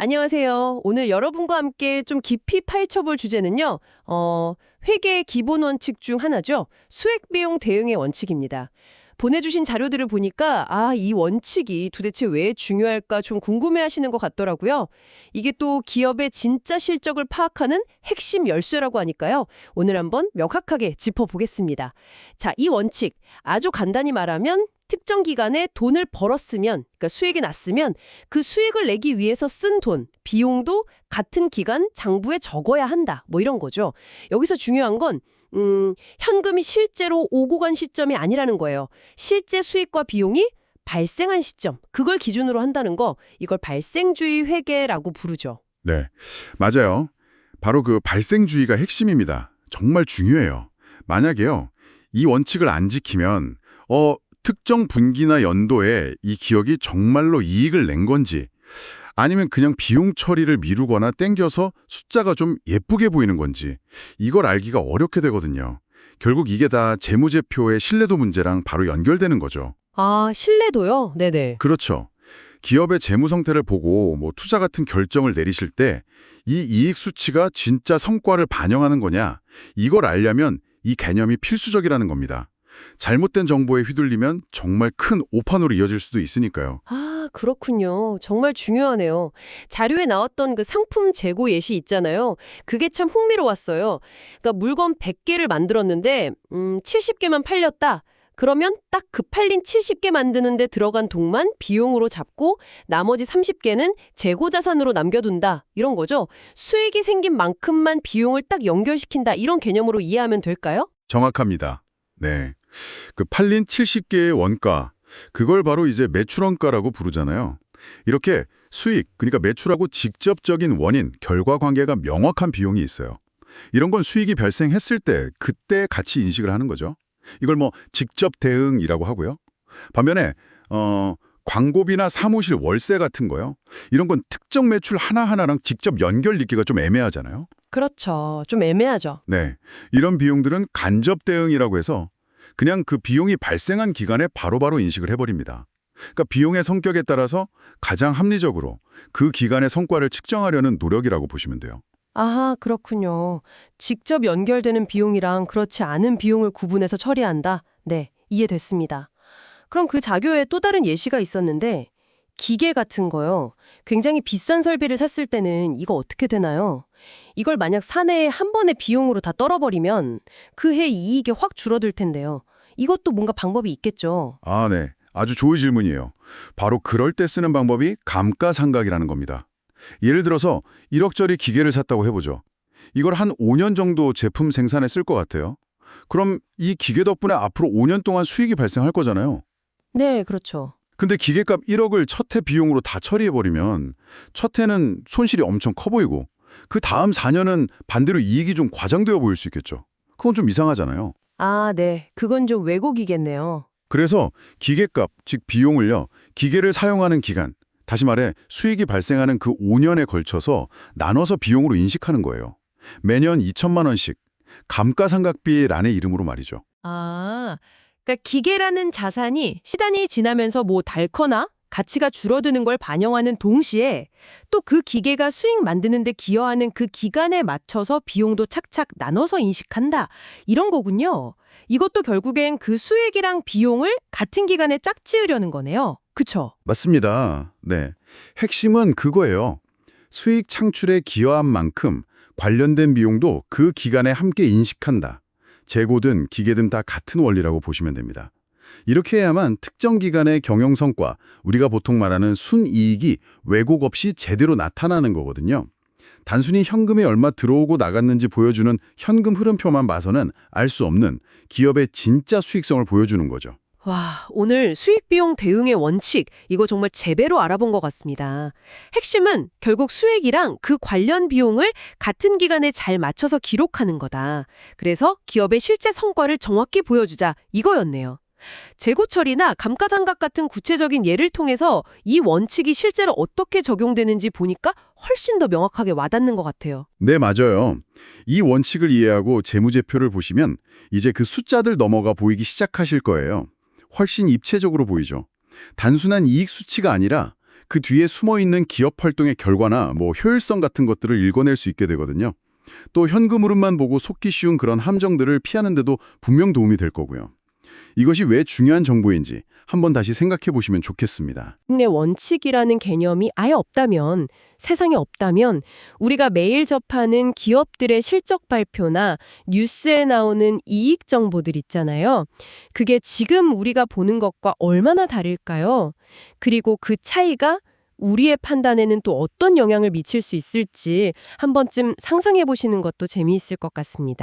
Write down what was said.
안녕하세요. 오늘 여러분과 함께 좀 깊이 파헤쳐볼 주제는요, 회계의 기본 원칙 중 하나죠. 수익비용 대응의 원칙입니다. 보내주신 자료들을 보니까, 이 원칙이 도대체 왜 중요할까 좀 궁금해하시는 것 같더라고요. 이게 또 기업의 진짜 실적을 파악하는 핵심 열쇠라고 하니까요. 오늘 한번 명확하게 짚어보겠습니다. 자, 이 원칙, 아주 간단히 말하면 특정 기간에 돈을 벌었으면, 그러니까 수익이 났으면 그 수익을 내기 위해서 쓴 돈, 비용도 같은 기간 장부에 적어야 한다. 뭐 이런 거죠. 여기서 중요한 건 현금이 실제로 오고 간 시점이 아니라는 거예요. 실제 수익과 비용이 발생한 시점, 그걸 기준으로 한다는 거, 이걸 발생주의 회계라고 부르죠. 네, 맞아요. 바로 그 발생주의가 핵심입니다. 정말 중요해요. 만약에요, 이 원칙을 안 지키면 특정 분기나 연도에 이 기업이 정말로 이익을 낸 건지 아니면 그냥 비용 처리를 미루거나 땡겨서 숫자가 좀 예쁘게 보이는 건지 이걸 알기가 어렵게 되거든요. 결국 이게 다 재무제표의 신뢰도 문제랑 바로 연결되는 거죠. 아, 신뢰도요? 네네. 그렇죠. 기업의 재무 상태를 보고 투자 같은 결정을 내리실 때 이 이익 수치가 진짜 성과를 반영하는 거냐, 이걸 알려면 이 개념이 필수적이라는 겁니다. 잘못된 정보에 휘둘리면 정말 큰 오판으로 이어질 수도 있으니까요. 아, 그렇군요. 정말 중요하네요. 자료에 나왔던 그 상품 재고 예시 있잖아요. 그게 참 흥미로웠어요. 그러니까 물건 100개를 만들었는데 70개만 팔렸다. 그러면 딱 그 팔린 70개 만드는데 들어간 돈만 비용으로 잡고 나머지 30개는 재고 자산으로 남겨둔다. 이런 거죠. 수익이 생긴 만큼만 비용을 딱 연결시킨다. 이런 개념으로 이해하면 될까요? 정확합니다. 네. 그 팔린 70개의 원가, 그걸 바로 이제 매출원가라고 부르잖아요. 이렇게 수익, 그러니까 매출하고 직접적인 원인, 결과 관계가 명확한 비용이 있어요. 이런 건 수익이 발생했을 때, 그때 같이 인식을 하는 거죠. 이걸 직접 대응이라고 하고요. 반면에 광고비나 사무실 월세 같은 거요. 이런 건 특정 매출 하나하나랑 직접 연결 짓기가 좀 애매하잖아요. 그렇죠. 좀 애매하죠. 네. 이런 비용들은 간접 대응이라고 해서 그냥 그 비용이 발생한 기간에 바로바로 인식을 해버립니다. 그러니까 비용의 성격에 따라서 가장 합리적으로 그 기간의 성과를 측정하려는 노력이라고 보시면 돼요. 아하, 그렇군요. 직접 연결되는 비용이랑 그렇지 않은 비용을 구분해서 처리한다. 네, 이해됐습니다. 그럼 그 자료에 또 다른 예시가 있었는데 기계 같은 거요. 굉장히 비싼 설비를 샀을 때는 이거 어떻게 되나요? 이걸 만약 사내에 한 번에 비용으로 다 떨어버리면 그 해 이익이 확 줄어들 텐데요. 이것도 뭔가 방법이 있겠죠. 아, 네. 아주 좋은 질문이에요. 바로 그럴 때 쓰는 방법이 감가상각이라는 겁니다. 예를 들어서 1억짜리 기계를 샀다고 해보죠. 이걸 한 5년 정도 제품 생산에 쓸 것 같아요. 그럼 이 기계 덕분에 앞으로 5년 동안 수익이 발생할 거잖아요. 네, 그렇죠. 근데 기계값 1억을 첫 해 비용으로 다 처리해버리면 첫 해는 손실이 엄청 커 보이고 그 다음 4년은 반대로 이익이 좀 과장되어 보일 수 있겠죠. 그건 좀 이상하잖아요. 아, 네. 그건 좀 왜곡이겠네요. 그래서 기계값, 즉 비용을요, 기계를 사용하는 기간, 다시 말해 수익이 발생하는 그 5년에 걸쳐서 나눠서 비용으로 인식하는 거예요. 매년 2천만 원씩, 감가상각비라는 이름으로 말이죠. 아, 그러니까 기계라는 자산이 시간이 지나면서 닳거나 가치가 줄어드는 걸 반영하는 동시에 또 그 기계가 수익 만드는 데 기여하는 그 기간에 맞춰서 비용도 착착 나눠서 인식한다. 이런 거군요. 이것도 결국엔 그 수익이랑 비용을 같은 기간에 짝지으려는 거네요. 그쵸? 맞습니다. 네. 핵심은 그거예요. 수익 창출에 기여한 만큼 관련된 비용도 그 기간에 함께 인식한다. 재고든 기계든 다 같은 원리라고 보시면 됩니다. 이렇게 해야만 특정 기간의 경영 성과, 우리가 보통 말하는 순이익이 왜곡 없이 제대로 나타나는 거거든요. 단순히 현금이 얼마 들어오고 나갔는지 보여주는 현금 흐름표만 봐서는 알 수 없는 기업의 진짜 수익성을 보여주는 거죠. 와, 오늘 수익비용 대응의 원칙, 이거 정말 제대로 알아본 것 같습니다. 핵심은 결국 수익이랑 그 관련 비용을 같은 기간에 잘 맞춰서 기록하는 거다. 그래서 기업의 실제 성과를 정확히 보여주자, 이거였네요. 재고 처리나 감가상각 같은 구체적인 예를 통해서 이 원칙이 실제로 어떻게 적용되는지 보니까 훨씬 더 명확하게 와닿는 것 같아요. 네, 맞아요. 이 원칙을 이해하고 재무제표를 보시면 이제 그 숫자들 넘어가 보이기 시작하실 거예요. 훨씬 입체적으로 보이죠. 단순한 이익 수치가 아니라 그 뒤에 숨어있는 기업 활동의 결과나 효율성 같은 것들을 읽어낼 수 있게 되거든요. 또 현금 흐름만 보고 속기 쉬운 그런 함정들을 피하는 데도 분명 도움이 될 거고요. 이것이 왜 중요한 정보인지 한번 다시 생각해 보시면 좋겠습니다. 내 원칙이라는 개념이 아예 없다면, 세상에 없다면 우리가 매일 접하는 기업들의 실적 발표나 뉴스에 나오는 이익 정보들 있잖아요. 그게 지금 우리가 보는 것과 얼마나 다를까요? 그리고 그 차이가 우리의 판단에는 또 어떤 영향을 미칠 수 있을지 한 번쯤 상상해 보시는 것도 재미있을 것 같습니다.